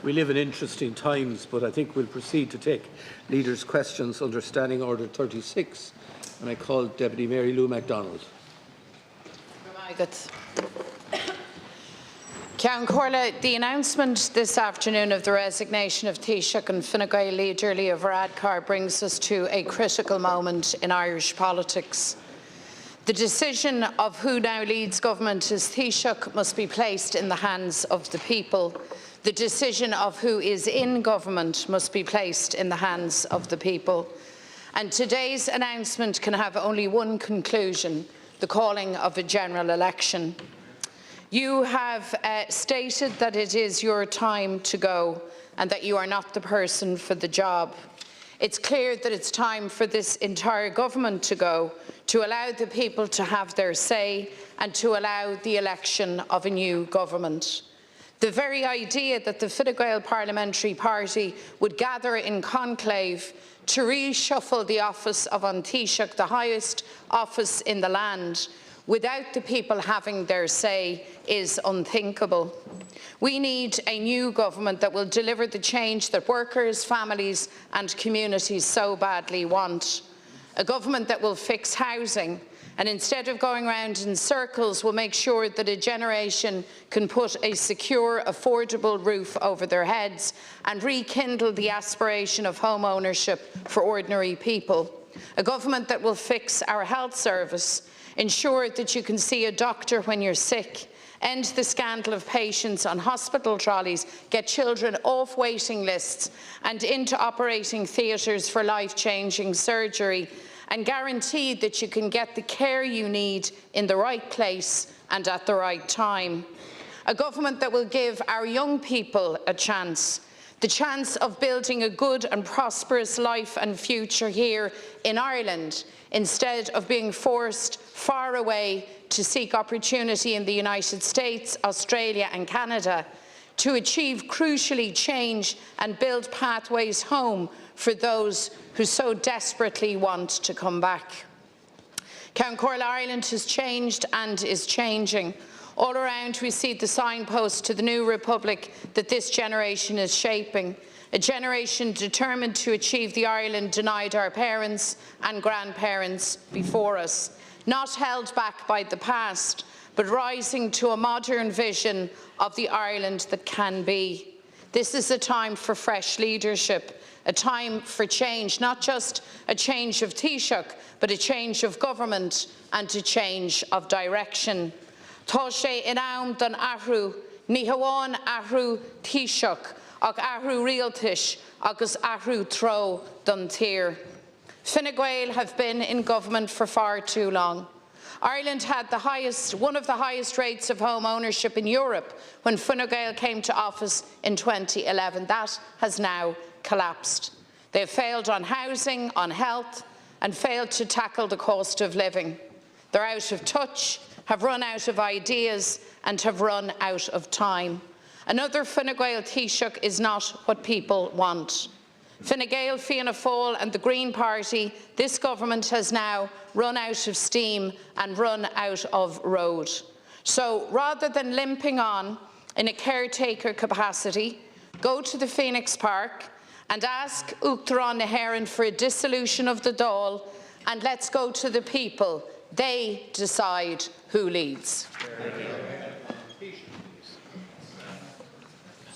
We live in interesting times, but I think we'll proceed to take leaders' questions under Standing Order 36. And I call Deputy Mary Lou MacDonald. Ceann Comhairle, the announcement this afternoon of the resignation of Taoiseach and Fine Gael leader Leo Varadkar brings us to a critical moment in Irish politics. The decision of who now leads government as Taoiseach must be placed in the hands of the people. The decision of who is in government must be placed in the hands of the people. And today's announcement can have only one conclusion: the calling of a general election. You have stated that it is your time to go and that you are not the person for the job. It's clear that it's time for this entire government to go, to allow the people to have their say and to allow the election of a new government. The very idea that the Fine Gael Parliamentary Party would gather in conclave to reshuffle the office of An Taoiseach, the highest office in the land, without the people having their say is unthinkable. We need a new government that will deliver the change that workers, families and communities so badly want. A government that will fix housing and, instead of going round in circles, will make sure that a generation can put a secure, affordable roof over their heads and rekindle the aspiration of home ownership for ordinary people. A government that will fix our health service, ensure that you can see a doctor when you're sick, end the scandal of patients on hospital trolleys, get children off waiting lists and into operating theatres for life-changing surgery, and guarantee that you can get the care you need in the right place and at the right time. A government that will give our young people a chance, the chance of building a good and prosperous life and future here in Ireland, instead of being forced far away to seek opportunity in the United States, Australia and Canada, to achieve crucially change and build pathways home for those who so desperately want to come back. Ceann Comhairle, Ireland has changed and is changing. All around we see the signposts to the new republic that this generation is shaping, a generation determined to achieve the Ireland denied our parents and grandparents before us, not held back by the past, but rising to a modern vision of the Ireland that can be. This is a time for fresh leadership, a time for change, not just a change of Taoiseach, but a change of government and a change of direction. Tá sé in am don ahrú, ní hamháin ahrú Taoiseach, ach ahrú rialtais, agus ahrú tro don tír. Fine Gael have been in government for far too long. Ireland had one of the highest rates of home ownership in Europe when Fine Gael came to office in 2011. That has now collapsed. They have failed on housing, on health, and failed to tackle the cost of living. They're out of touch, have run out of ideas, and have run out of time. Another Fine Gael Taoiseach is not what people want. Fine Gael, Fianna Fáil and the Green Party, this government has now run out of steam and run out of road. So rather than limping on in a caretaker capacity, go to the Phoenix Park and ask Uachtaráin na hÉireann for a dissolution of the Dáil, and let's go to the people. They decide who leads.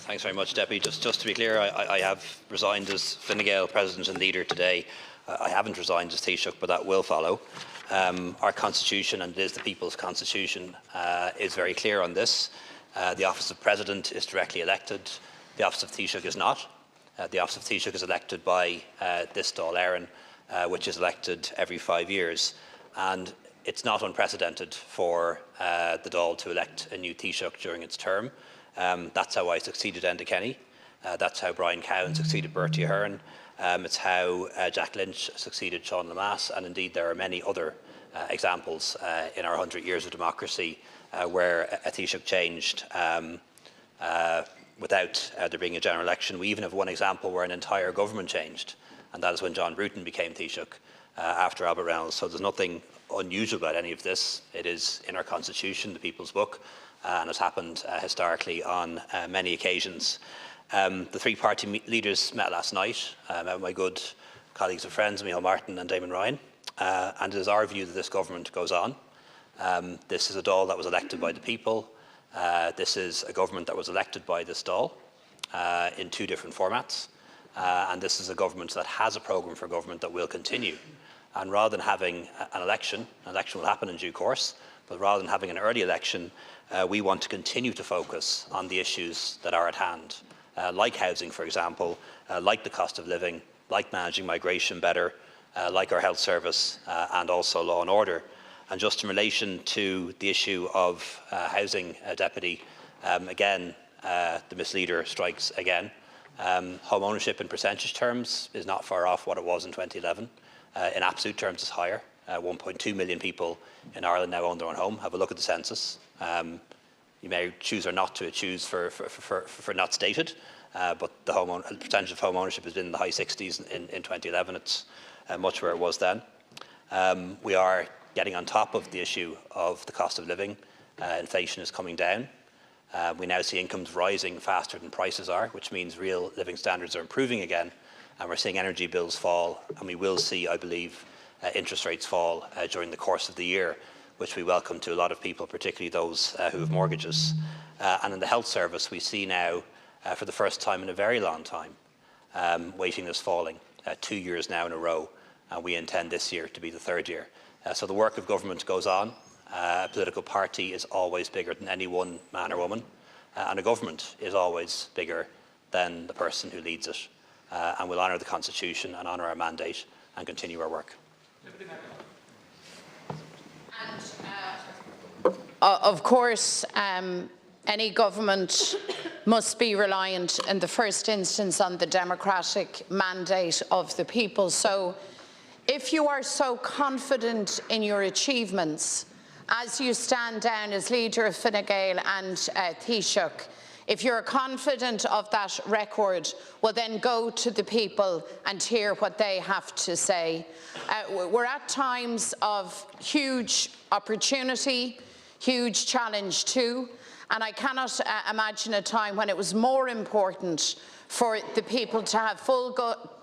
Thanks very much, Deputy. Just to be clear, I have resigned as Fine Gael President and Leader today. I haven't resigned as Taoiseach, but that will follow. Our Constitution, and it is the People's Constitution, is very clear on this. The office of President is directly elected. The office of Taoiseach is not. The office of Taoiseach is elected by this Dáil Éireann, which is elected every 5 years. And it's not unprecedented for the Dáil to elect a new Taoiseach during its term. That's how I succeeded Enda Kenny. That's how Brian Cowan succeeded Bertie Ahern. It's how Jack Lynch succeeded Sean Lemass, and indeed there are many other examples in our 100 years of democracy where a Taoiseach changed without there being a general election. We even have one example where an entire government changed, and that is when John Bruton became Taoiseach after Albert Reynolds. So there's nothing unusual about any of this. It is in our Constitution, the People's Book, and has happened historically on many occasions. The three party leaders met last night. I met with my good colleagues and friends, Micheál Martin and Damon Ryan, and it is our view that this government goes on. This is a Dáil that was elected by the people. This is a government that was elected by this Dáil in two different formats. And this is a government that has a programme for government that will continue. And rather than having an election will happen in due course, but rather than having an early election, we want to continue to focus on the issues that are at hand, like housing, for example, like the cost of living, like managing migration better, like our health service, and also law and order. And just in relation to the issue of housing, Deputy, again, the misleader strikes again. Home ownership in percentage terms is not far off what it was in 2011. In absolute terms, it's higher. 1.2 million people in Ireland now own their own home. Have a look at the census. You may choose or not to choose for not stated, but the percentage of home ownership has been in the high 60s in 2011. It's much where it was then. We are getting on top of the issue of the cost of living. Inflation is coming down. We now see incomes rising faster than prices are, which means real living standards are improving again, and we're seeing energy bills fall, and we will see, I believe, interest rates fall during the course of the year, which we welcome to a lot of people, particularly those who have mortgages. And in the health service, we see now, for the first time in a very long time, waiting list falling, 2 years now in a row, and we intend this year to be the third year. So the work of government goes on. A political party is always bigger than any one man or woman, and a government is always bigger than the person who leads it. And we'll honour the Constitution and honour our mandate and continue our work. Of course, any government must be reliant in the first instance on the democratic mandate of the people. So if you are so confident in your achievements, as you stand down as leader of Fine Gael and Taoiseach, if you're confident of that record, well then go to the people and hear what they have to say. We're at times of huge opportunity, huge challenge too, and I cannot imagine a time when it was more important for the people to have full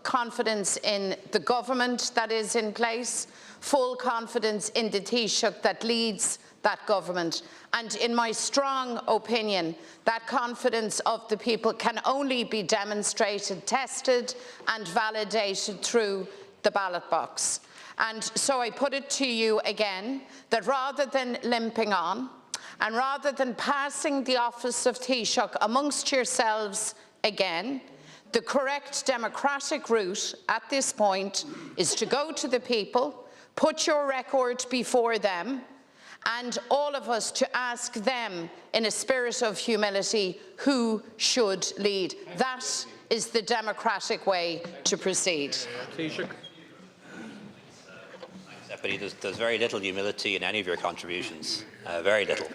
confidence in the government that is in place, full confidence in the Taoiseach that leads that government. And in my strong opinion, that confidence of the people can only be demonstrated, tested and validated through the ballot box. And so I put it to you again, that rather than limping on, and rather than passing the office of Taoiseach amongst yourselves again, the correct democratic route at this point is to go to the people, put your record before them, and all of us to ask them in a spirit of humility who should lead. That is the democratic way to proceed. Deputy, there's very little humility in any of your contributions, very little.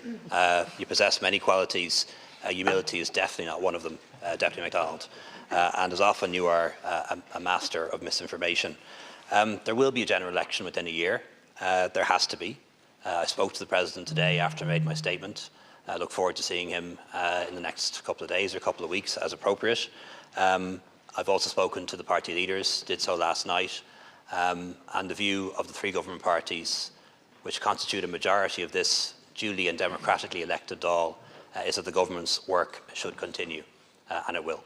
You possess many qualities. Humility is definitely not one of them, Deputy MacDonald. And as often you are a master of misinformation. There will be a general election within a year. There has to be. I spoke to the President today after I made my statement. I look forward to seeing him in the next couple of days or couple of weeks as appropriate. I've also spoken to the party leaders, did so last night, and the view of the three government parties, which constitute a majority of this duly and democratically elected Dáil, is that the government's work should continue, and it will.